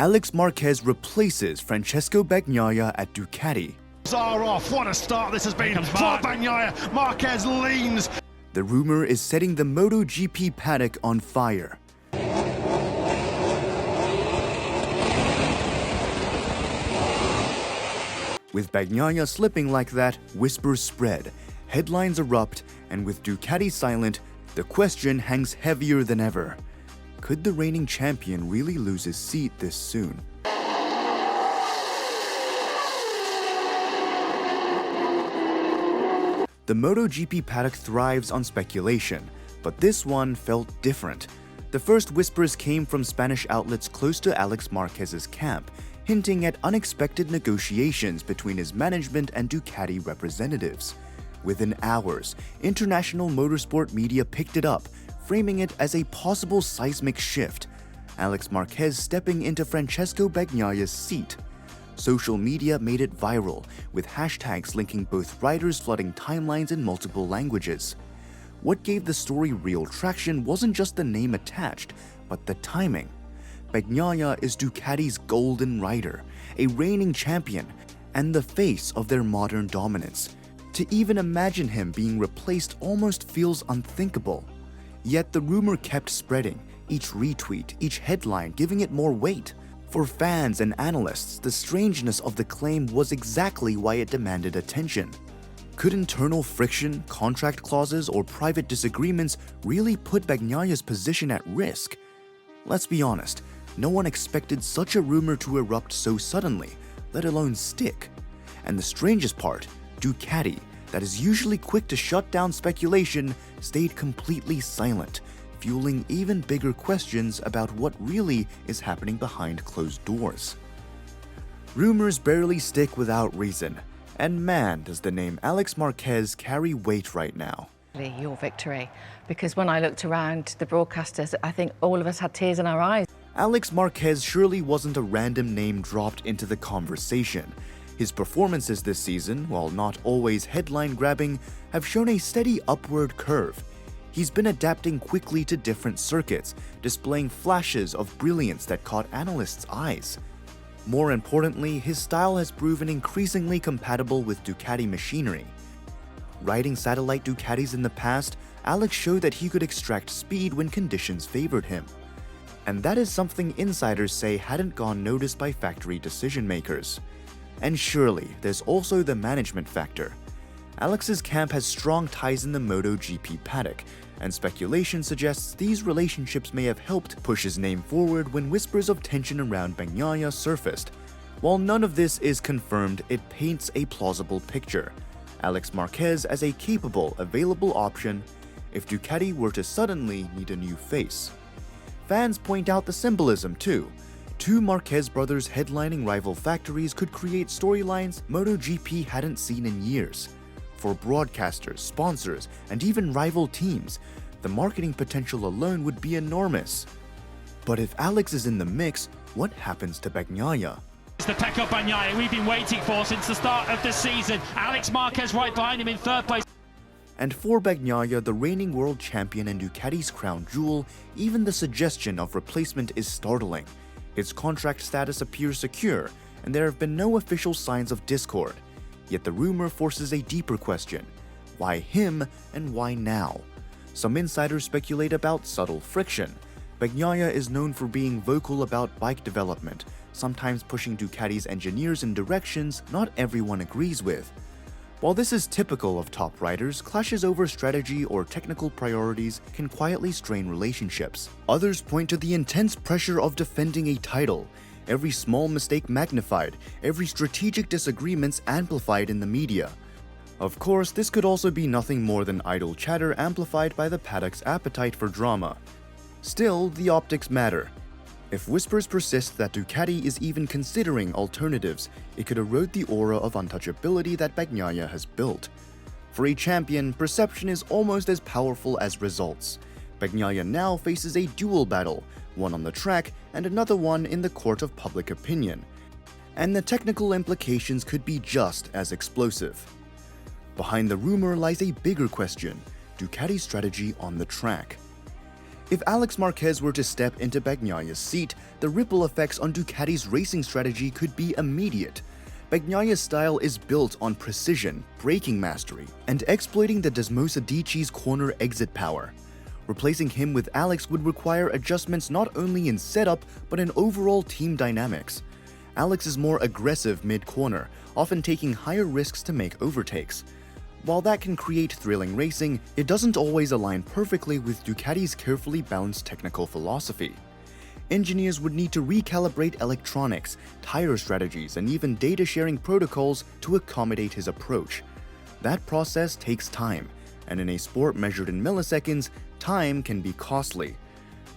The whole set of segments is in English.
Alex Marquez replaces Francesco Bagnaia at Ducati. Are off. What a start this has been for Bagnaia. Marquez leans. The rumor is setting the MotoGP paddock on fire. With Bagnaia slipping like that, whispers spread, headlines erupt, and with Ducati silent, the question hangs heavier than ever. Could the reigning champion really lose his seat this soon? The MotoGP paddock thrives on speculation, but this one felt different. The first whispers came from Spanish outlets close to Alex Marquez's camp, hinting at unexpected negotiations between his management and Ducati representatives. Within hours, international motorsport media picked it up, framing it as a possible seismic shift, Alex Marquez stepping into Francesco Bagnaia's seat. Social media made it viral, with hashtags linking both riders flooding timelines in multiple languages. What gave the story real traction wasn't just the name attached, but the timing. Bagnaia is Ducati's golden rider, a reigning champion, and the face of their modern dominance. To even imagine him being replaced almost feels unthinkable. Yet the rumor kept spreading, each retweet, each headline giving it more weight. For fans and analysts, the strangeness of the claim was exactly why it demanded attention. Could internal friction, contract clauses, or private disagreements really put Bagnaia's position at risk? Let's be honest, no one expected such a rumor to erupt so suddenly, let alone stick. And the strangest part, Ducati, that is usually quick to shut down speculation, stayed completely silent, fueling even bigger questions about what really is happening behind closed doors. Rumors barely stick without reason, and man, does the name Alex Marquez carry weight right now. Your victory, because when I looked around the broadcasters, I think all of us had tears in our eyes. Alex Marquez surely wasn't a random name dropped into the conversation. His performances this season, while not always headline-grabbing, have shown a steady upward curve. He's been adapting quickly to different circuits, displaying flashes of brilliance that caught analysts' eyes. More importantly, his style has proven increasingly compatible with Ducati machinery. Riding satellite Ducatis in the past, Alex showed that he could extract speed when conditions favored him. And that is something insiders say hadn't gone noticed by factory decision-makers. And surely, there's also the management factor. Alex's camp has strong ties in the MotoGP paddock, and speculation suggests these relationships may have helped push his name forward when whispers of tension around Bagnaia surfaced. While none of this is confirmed, it paints a plausible picture. Alex Marquez as a capable, available option if Ducati were to suddenly need a new face. Fans point out the symbolism too. Two Marquez brothers headlining rival factories could create storylines MotoGP hadn't seen in years. For broadcasters, sponsors, and even rival teams, the marketing potential alone would be enormous. But if Alex is in the mix, what happens to Bagnaia? It's the Pecco Bagnaia we've been waiting for since the start of the season. Alex Marquez right behind him in third place. And for Bagnaia, the reigning world champion and Ducati's crown jewel, even the suggestion of replacement is startling. His contract status appears secure, and there have been no official signs of discord. Yet the rumor forces a deeper question. Why him, and why now? Some insiders speculate about subtle friction. Bagnaia is known for being vocal about bike development, sometimes pushing Ducati's engineers in directions not everyone agrees with. While this is typical of top riders, clashes over strategy or technical priorities can quietly strain relationships. Others point to the intense pressure of defending a title, every small mistake magnified, every strategic disagreements amplified in the media. Of course, this could also be nothing more than idle chatter amplified by the paddock's appetite for drama. Still, the optics matter. If whispers persist that Ducati is even considering alternatives, it could erode the aura of untouchability that Bagnaia has built. For a champion, perception is almost as powerful as results. Bagnaia now faces a dual battle, one on the track and another one in the court of public opinion. And the technical implications could be just as explosive. Behind the rumor lies a bigger question: Ducati's strategy on the track. If Alex Marquez were to step into Bagnaia's seat, the ripple effects on Ducati's racing strategy could be immediate. Bagnaia's style is built on precision, braking mastery, and exploiting the Desmosadici's corner exit power. Replacing him with Alex would require adjustments not only in setup, but in overall team dynamics. Alex is more aggressive mid-corner, often taking higher risks to make overtakes. While that can create thrilling racing, it doesn't always align perfectly with Ducati's carefully balanced technical philosophy. Engineers would need to recalibrate electronics, tire strategies, and even data-sharing protocols to accommodate his approach. That process takes time, and in a sport measured in milliseconds, time can be costly.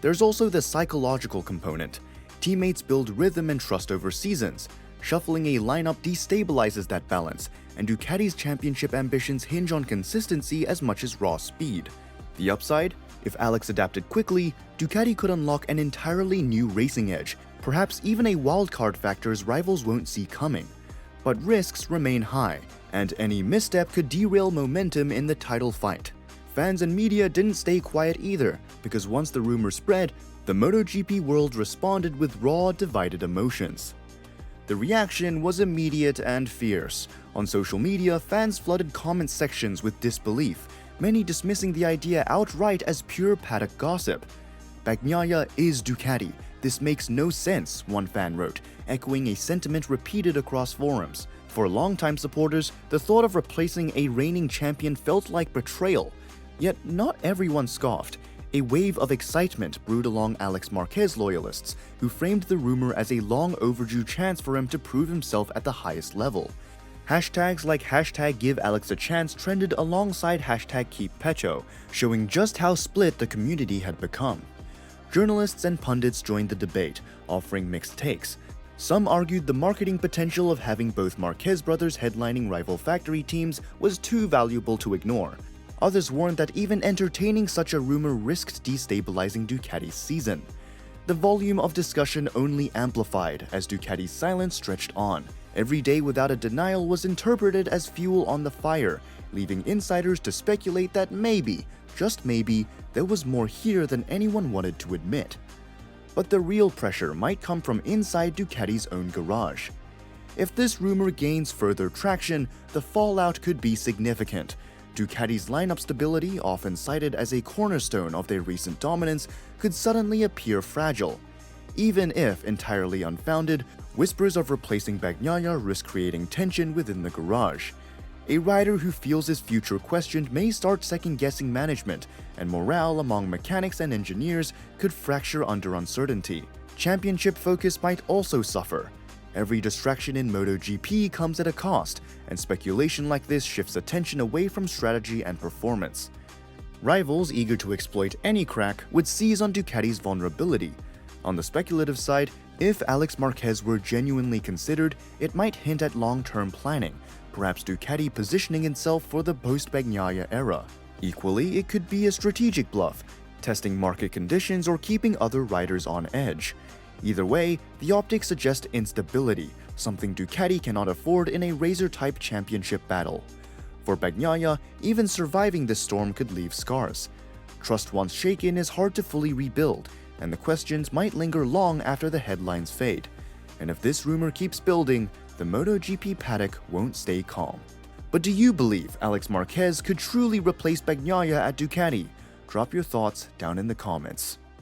There's also the psychological component. Teammates build rhythm and trust over seasons. Shuffling a lineup destabilizes that balance, and Ducati's championship ambitions hinge on consistency as much as raw speed. The upside? If Alex adapted quickly, Ducati could unlock an entirely new racing edge, perhaps even a wildcard factors rivals won't see coming. But risks remain high, and any misstep could derail momentum in the title fight. Fans and media didn't stay quiet either, because once the rumor spread, the MotoGP world responded with raw, divided emotions. The reaction was immediate and fierce. On social media, fans flooded comment sections with disbelief, many dismissing the idea outright as pure paddock gossip. "Bagnaia is Ducati. This makes no sense," one fan wrote, echoing a sentiment repeated across forums. For longtime supporters, the thought of replacing a reigning champion felt like betrayal. Yet not everyone scoffed. A wave of excitement brewed along Alex Marquez loyalists, who framed the rumor as a long overdue chance for him to prove himself at the highest level. Hashtags like #GiveAlexAChance trended alongside #KeepPecho, showing just how split the community had become. Journalists and pundits joined the debate, offering mixed takes. Some argued the marketing potential of having both Marquez brothers headlining rival factory teams was too valuable to ignore. Others warned that even entertaining such a rumor risked destabilizing Ducati's season. The volume of discussion only amplified as Ducati's silence stretched on. Every day without a denial was interpreted as fuel on the fire, leaving insiders to speculate that maybe, just maybe, there was more here than anyone wanted to admit. But the real pressure might come from inside Ducati's own garage. If this rumor gains further traction, the fallout could be significant. Ducati's lineup stability, often cited as a cornerstone of their recent dominance, could suddenly appear fragile. Even if entirely unfounded, whispers of replacing Bagnaia risk creating tension within the garage. A rider who feels his future questioned may start second-guessing management, and morale among mechanics and engineers could fracture under uncertainty. Championship focus might also suffer. Every distraction in MotoGP comes at a cost, and speculation like this shifts attention away from strategy and performance. Rivals eager to exploit any crack would seize on Ducati's vulnerability. On the speculative side, if Alex Marquez were genuinely considered, it might hint at long-term planning, perhaps Ducati positioning itself for the post-Bagnaia era. Equally, it could be a strategic bluff, testing market conditions or keeping other riders on edge. Either way, the optics suggest instability, something Ducati cannot afford in a razor-type championship battle. For Bagnaia, even surviving this storm could leave scars. Trust once shaken is hard to fully rebuild, and the questions might linger long after the headlines fade. And if this rumor keeps building, the MotoGP paddock won't stay calm. But do you believe Alex Marquez could truly replace Bagnaia at Ducati? Drop your thoughts down in the comments.